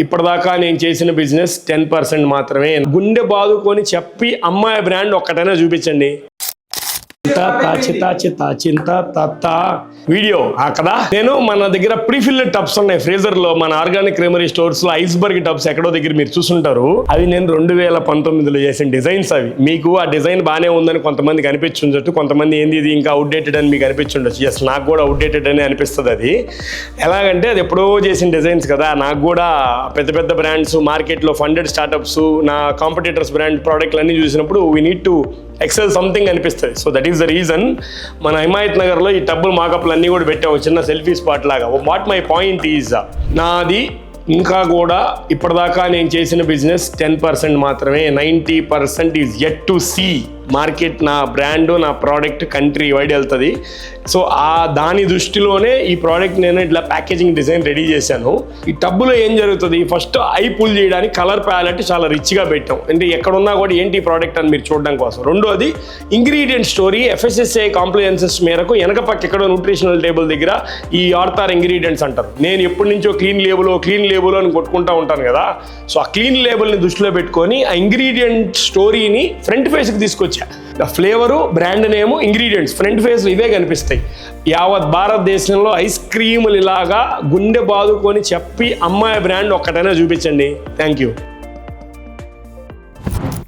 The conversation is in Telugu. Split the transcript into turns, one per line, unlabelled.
ఇప్పటిదాకా నేను చేసిన బిజినెస్ 10% మాత్రమే. గుండె బాదుకొని చెప్పి అమ్మాయి బ్రాండ్ ఒక్కటైనా చూపించండి. వీడియో కదా. నేను మన దగ్గర ప్రీఫిల్డ్ టబ్స్ ఉన్నాయి ఫ్రీజర్ లో, మన ఆర్గానిక్ క్రీమరీ స్టోర్స్ లో ఐస్బర్గ్ టబ్స్ ఎక్కడో దగ్గర మీరు చూసుంటారు. అవి నేను 2019లో చేసిన డిజైన్స్. అవి మీకు ఆ డిజైన్ బాగానే ఉందని కొంతమందికి అనిపించుండొచ్చు, కొంతమంది ఏంది ఇది ఇంకా అవుట్డేటెడ్ అని మీకు అనిపించుండొచ్చు. ఎస్, నాకు కూడా అవుట్డేటెడ్ అని అనిపిస్తుంది. అది ఎలాగంటే అది ఎప్పుడో చేసిన డిజైన్స్ కదా. నాకు కూడా పెద్ద పెద్ద బ్రాండ్స్ మార్కెట్లో ఫండెడ్ స్టార్టప్స్ నా కాంపిటీటర్స్ బ్రాండ్ ప్రోడక్ట్లు అన్ని చూసినప్పుడు we need to excel something అనిపిస్తుంది. So that is the reason మన హిమాయత్ నగర్లో ఈ టబ్బులు మాకప్లు అన్నీ కూడా పెట్టాము, చిన్న సెల్ఫీ స్పాట్ లాగా. వాట్ మై పాయింట్ ఈజ్, నాది ఇంకా కూడా ఇప్పటిదాకా నేను చేసిన బిజినెస్ 10% మాత్రమే. 90% is yet to see. Market నా బ్రాండ్ నా ప్రోడక్ట్ కంట్రీ వైడ్ వెళ్తుంది. సో దాని దృష్టిలోనే ఈ ప్రోడక్ట్ నేను ఇట్లా ప్యాకేజింగ్ డిజైన్ రెడీ చేశాను. ఈ టబ్బులో ఏం జరుగుతుంది, ఫస్ట్ ఐ పుల్ చేయడానికి కలర్ ప్యాలెట్ చాలా రిచ్గా పెట్టాం, అంటే ఎక్కడున్నా కూడా ఏంటి ప్రోడక్ట్ అని మీరు చూడడం కోసం. రెండోది ఇంగ్రీడియంట్ స్టోరీ FSSAI కాంప్లియన్సెస్ మేరకు వెనక పక్క ఎక్కడో న్యూట్రిషనల్ టేబుల్ దగ్గర ఈ ఆర్తార్ ఇంగ్రీడియంట్స్ అంటారు. నేను ఎప్పటి నుంచో క్లీన్ లేబుల్ అని కొట్టుకుంటా ఉంటాను కదా. సో ఆ క్లీన్ లేబుల్ని దృష్టిలో పెట్టుకొని ఆ ఇంగ్రీడియంట్ స్టోరీని ఫ్రంట్ ఫేస్కి తీసుకొచ్చి ఫ్లేవరు, బ్రాండ్ నేము, ఇంగ్రీడియంట్స్ ఫ్రంట్ ఫేస్ ఇవే కనిపిస్తాయి. యావత్ భారతదేశంలో ఐస్ క్రీములు ఇలాగా గుండె బాదుకొని చెప్పి అమ్మాయి బ్రాండ్ ఒక్కటైనా చూపించండి. Thank you.